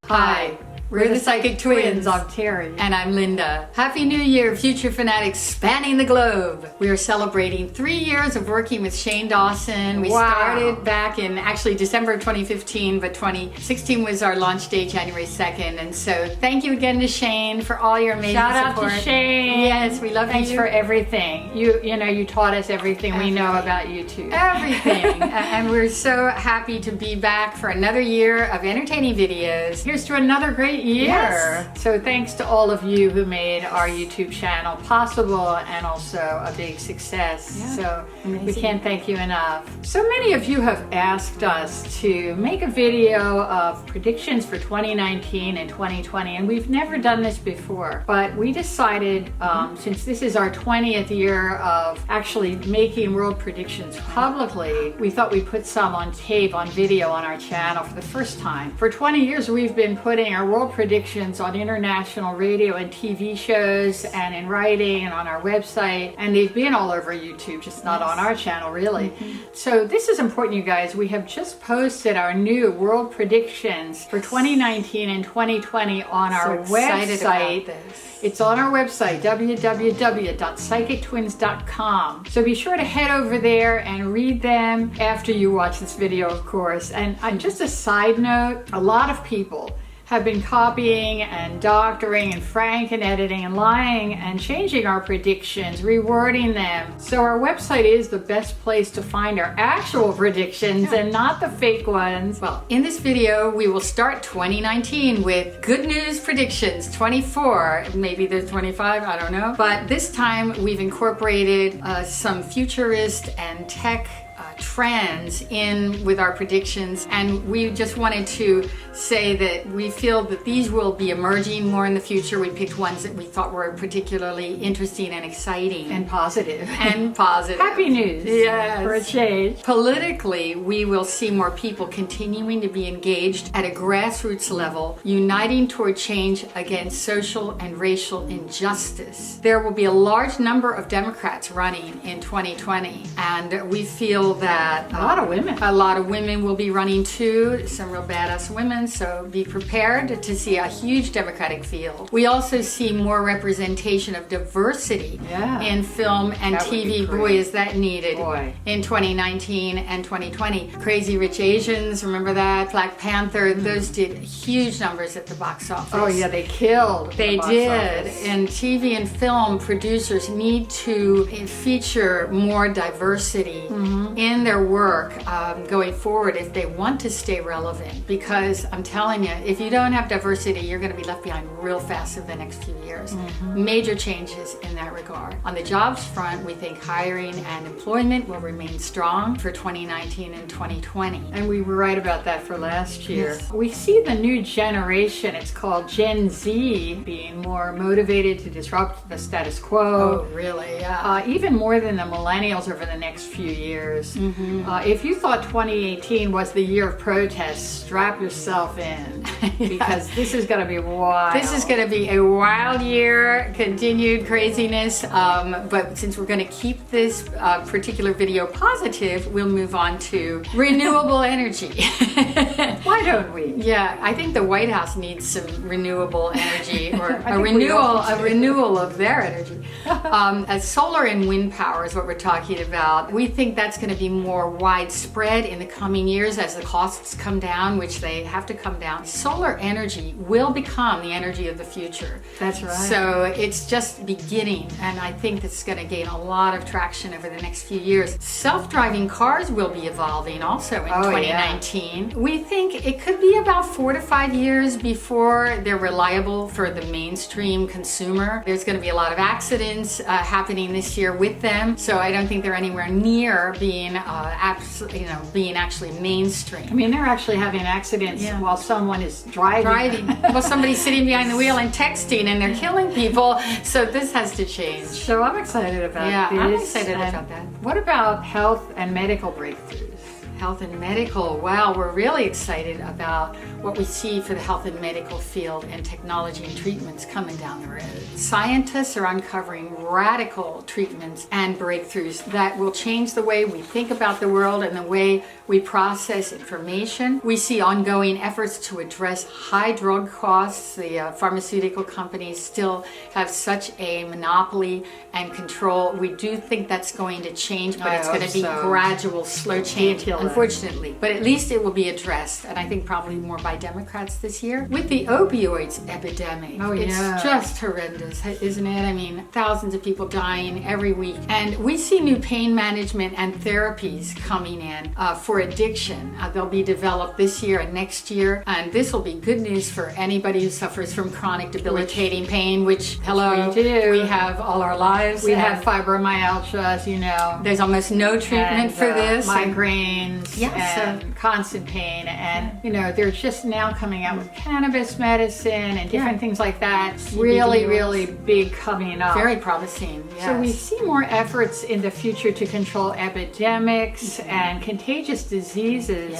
Hi, we're the Psychic Twins. I'm Terry. And I'm Linda. Happy New Year, future fanatics spanning the globe. We are celebrating 3 years of working with Shane Dawson. We started back in actually December of 2015, but 2016 was our launch day, January 2nd. And so thank you again to Shane for all your amazing support. Shout out to Shane. Yes, we love you. Thanks for everything. You taught us everything we know about YouTube. Everything. And we're so happy to be back for another year of entertaining videos. Here's to another great year. Yes. So thanks to all of you who made our YouTube channel possible and also a big success. Yeah. So Amazing. we can't thank you enough. So many of you have asked us to make a video of predictions for 2019 and 2020, and we've never done this before. But we decided, since this is our 20th year of actually making world predictions publicly, we thought we'd put some on tape, on video on our channel for the first time. For 20 years, we've been putting our world predictions on international radio and TV shows and in writing and on our website, and they've been all over YouTube, just not on our channel really. So this is important, you guys. We have just posted our new world predictions for 2019 and 2020 on our website. It's on our website, www.psychictwins.com. So be sure to head over there and read them after you watch this video, of course. And just a side note, a lot of people have been copying and doctoring and franken editing and lying and changing our predictions, rewording them. So our website is the best place to find our actual predictions and not the fake ones. Well, in this video, we will start 2019 with good news predictions, 24, maybe there's 25, I don't know. But this time we've incorporated some futurist and tech trends in with our predictions, and we just wanted to say that we feel that these will be emerging more in the future. We picked ones that we thought were particularly interesting and exciting. And positive. Happy news. Yes. For a change. Politically, we will see more people continuing to be engaged at a grassroots level, uniting toward change against social and racial injustice. There will be a large number of Democrats running in 2020, and we feel that a lot of women will be running too, some real badass women, so be prepared to see a huge Democratic field. We also see more representation of diversity in film and TV. Boy, is that needed in 2019 and 2020. Crazy Rich Asians, remember that? Black Panther, those did huge numbers at the box office. Oh yeah, they killed. They did. And TV and film producers need to feature more diversity in their work going forward if they want to stay relevant, because I'm telling you, if you don't have diversity, you're going to be left behind real fast in the next few years. Major changes in that regard. On the jobs front, we think hiring and employment will remain strong for 2019 and 2020. And we were right about that for last year. Yes. We see the new generation, it's called Gen Z, being more motivated to disrupt the status quo. Oh, really? Yeah. Even more than the millennials over the next few years. If you thought 2018 was the year of protests, strap yourself in, because this is going to be wild. This is going to be a wild year, continued craziness, but since we're going to keep this particular video positive, we'll move on to renewable energy. Why don't we? Yeah, I think the White House needs some renewable energy, or a renewal of their energy. Solar and wind power is what we're talking about. We think that's going to be more widespread in the coming years as the costs come down, which they have to come down. Solar energy will become the energy of the future. That's right. So it's just beginning, and I think it's going to gain a lot of traction over the next few years. Self-driving cars will be evolving also in 2019. Yeah. We think it could be about 4 to 5 years before they're reliable for the mainstream consumer. There's going to be a lot of accidents happening this year with them, so I don't think they're anywhere near being actually mainstream. I mean, they're actually having accidents while someone is driving. Well, somebody's sitting behind the wheel and texting, and they're killing people. So this has to change. So I'm excited about this. Yeah, I'm excited about that. What about health and medical breakthroughs? Health and medical. Wow, we're really excited about what we see for the health and medical field and technology and treatments coming down the road. Scientists are uncovering radical treatments and breakthroughs that will change the way we think about the world and the way we process information. We see ongoing efforts to address high drug costs. The pharmaceutical companies still have such a monopoly and control. We do think that's going to change, but it's going to be gradual, slow change, unfortunately. But at least it will be addressed, and I think probably more by Democrats this year. With the opioids epidemic, it's just horrendous, isn't it? I mean, thousands of people dying every week. And we see new pain management and therapies coming in for addiction. They'll be developed this year and next year, and this will be good news for anybody who suffers from chronic debilitating pain, which, hello, we have all our lives. We have fibromyalgia, as you know. There's almost no treatment for this. Migraines and constant pain. And, you know, they're just now coming out with cannabis medicine and different things like that. Really, really big coming up. Very promising, yes. So we see more efforts in the future to control epidemics and contagious diseases.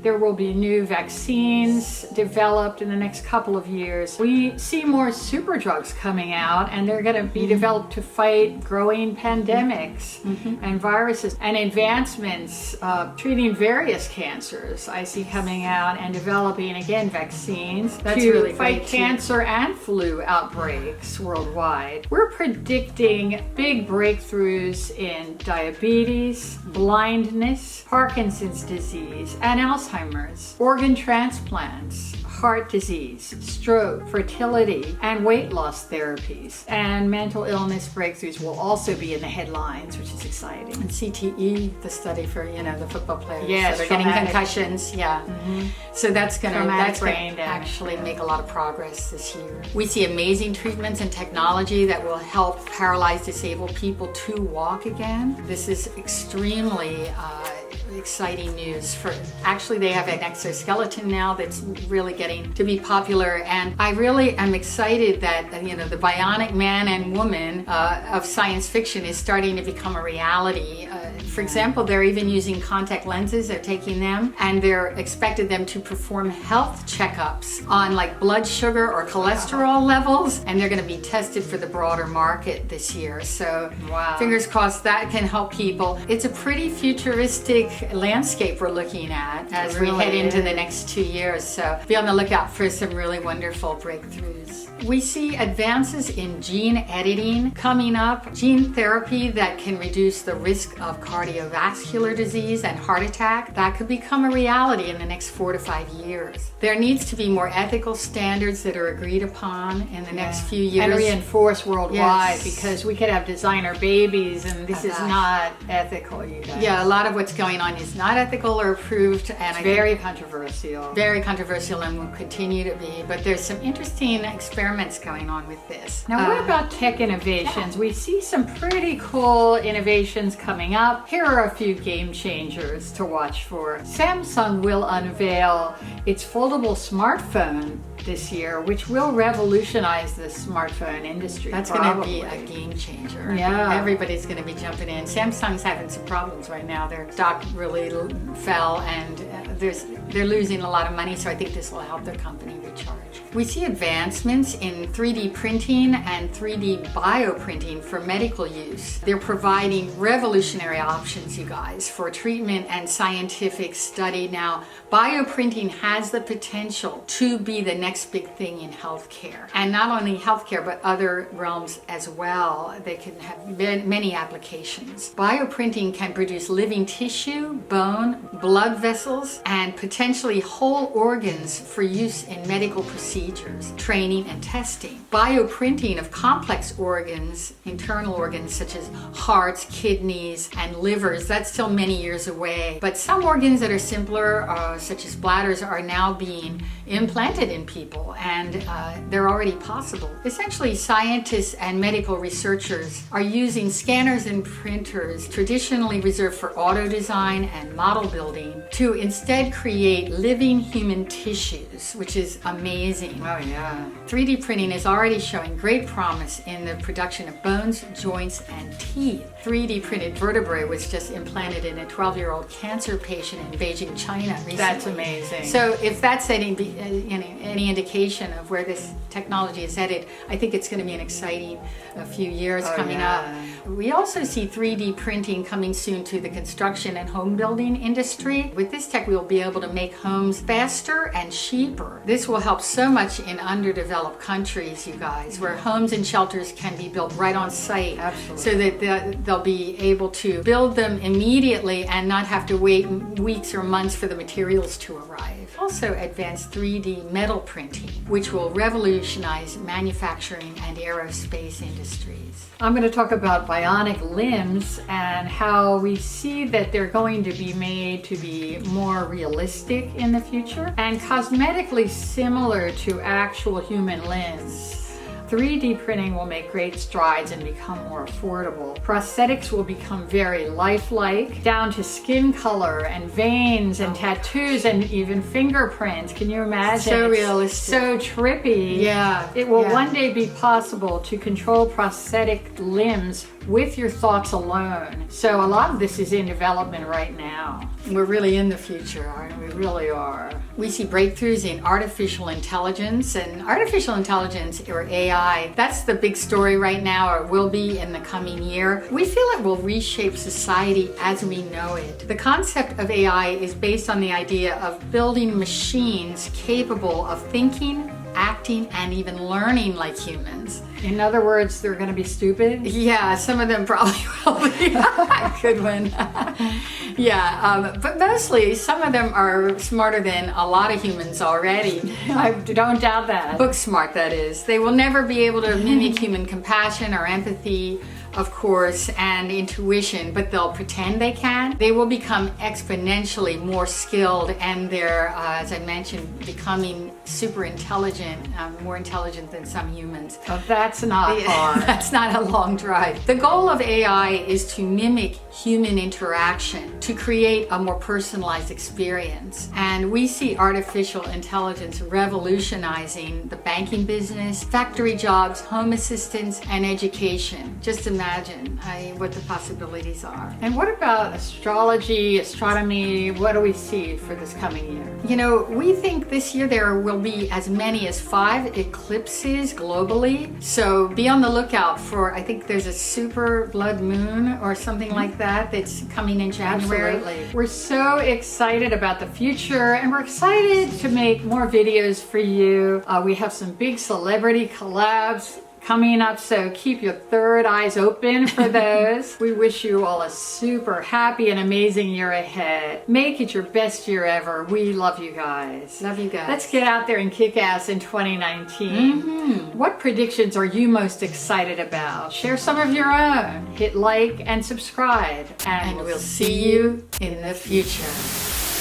There will be new vaccines developed in the next couple of years. We see more super drugs coming out, and they're going to be developed to fight growing pandemics and viruses, and advancements treating various cancers I see coming out, and developing again vaccines to fight cancer and flu outbreaks worldwide. We're predicting big breakthroughs in diabetes, blindness, Parkinson's disease, and Alzheimer's, organ transplants, heart disease, stroke, fertility, and weight loss therapies. And mental illness breakthroughs will also be in the headlines, which is exciting. And CTE, the study for, you know, the football players that are traumatic. getting concussions. So that's going to Traumatic actually make a lot of progress this year. We see amazing treatments and technology that will help paralyzed, disabled people to walk again. This is extremely exciting news. For actually, they have an exoskeleton now that's really getting to be popular, and I really am excited that, you know, the bionic man and woman of science fiction is starting to become a reality. For example, they're even using contact lenses. They're taking them, and they're expected them to perform health checkups on like blood sugar or cholesterol levels, and they're going to be tested for the broader market this year. So fingers crossed that can help people. It's a pretty futuristic landscape we're looking at as we head into the next 2 years. So be on the lookout for some really wonderful breakthroughs. We see advances in gene editing coming up, gene therapy that can reduce the risk of cardiovascular disease and heart attack. That could become a reality in the next 4 to 5 years. There needs to be more ethical standards that are agreed upon in the next few years. And reinforced worldwide, because we could have designer babies, and this is not ethical, you guys. Yeah, a lot of what's going on is not ethical or approved, and it's very controversial. Very controversial, and will continue to be. But there's some interesting experiments going on with this. Now, what about tech innovations? We see some pretty cool innovations coming up. Here are a few game changers to watch for. Samsung will unveil its foldable smartphone this year, which will revolutionize the smartphone industry. That's going to be a game changer. Everybody's going to be jumping in. Samsung's having some problems right now. Their stock really fell, and they're losing a lot of money, so I think this will help their company recharge. We see advancements in 3D printing and 3D bioprinting for medical use. They're providing revolutionary options, you guys, for treatment and scientific study. Now, bioprinting has the potential to be the next big thing in healthcare. And not only healthcare, but other realms as well. They can have many applications. Bioprinting can produce living tissue, bone, blood vessels, and potentially whole organs for use in medical procedures, training, and testing. Bioprinting of complex organs, internal organs such as hearts, kidneys, and livers, that's still many years away. But some organs that are simpler, such as bladders, are now being implanted in people, and they're already possible. Essentially, scientists and medical researchers are using scanners and printers traditionally reserved for auto design and model building to instead create living human tissues, which is amazing. printing. Oh yeah. 3D printing is already showing great promise in the production of bones, joints, and teeth. 3D printed vertebrae was just implanted in a 12-year-old cancer patient in Beijing, China recently. That's amazing. So if that's any indication of where this technology is headed, I think it's going to be an exciting few years coming up. We also see 3D printing coming soon to the construction and home building industry. With this tech, we'll be able to make homes faster and cheaper. This will help so much in underdeveloped countries, you guys, where homes and shelters can be built right on site. Absolutely. So that they'll be able to build them immediately and not have to wait weeks or months for the materials to arrive. Also, advanced 3D metal printing, which will revolutionize manufacturing and aerospace industries. I'm going to talk about bionic limbs and how we see that they're going to be made to be more realistic in the future and cosmetically similar to actual human limbs. 3D printing will make great strides and become more affordable. Prosthetics will become very lifelike, down to skin color and veins and tattoos and even fingerprints. Can you imagine? So It's realistic. so trippy. Yeah. It will yeah. one day be possible to control prosthetic limbs with your thoughts alone. So a lot of this is in development right now. We're really in the future, aren't we? We really are. We see breakthroughs in artificial intelligence, and artificial intelligence, or AI, that's the big story right now, or will be in the coming year. We feel it will reshape society as we know it. The concept of AI is based on the idea of building machines capable of thinking, acting, and even learning like humans. In other words, they're going to be stupid. Yeah, some of them probably will be. Good one. But mostly some of them are smarter than a lot of humans already. I don't doubt that. Book smart, that is. They will never be able to mimic human compassion or empathy, of course, and intuition, but they'll pretend they can. They will become exponentially more skilled, and they're, as I mentioned, becoming super intelligent, more intelligent than some humans. But that's not hard. That's not a long drive. The goal of AI is to mimic human interaction, to create a more personalized experience. And we see artificial intelligence revolutionizing the banking business, factory jobs, home assistance, and education. Just imagine what the possibilities are. And what about astrology, astronomy? What do we see for this coming year? You know, we think this year there will be as many as 5 eclipses globally. So be on the lookout for, I think there's a super blood moon or something like that that's coming in January. Absolutely. We're so excited about the future, and we're excited to make more videos for you. We have some big celebrity collabs coming up, so keep your third eyes open for those. We wish you all a super happy and amazing year ahead. Make it your best year ever. We love you guys. Love you guys. Let's get out there and kick ass in 2019. What predictions are you most excited about? Share some of your own. Hit like and subscribe. And we'll see you in the future.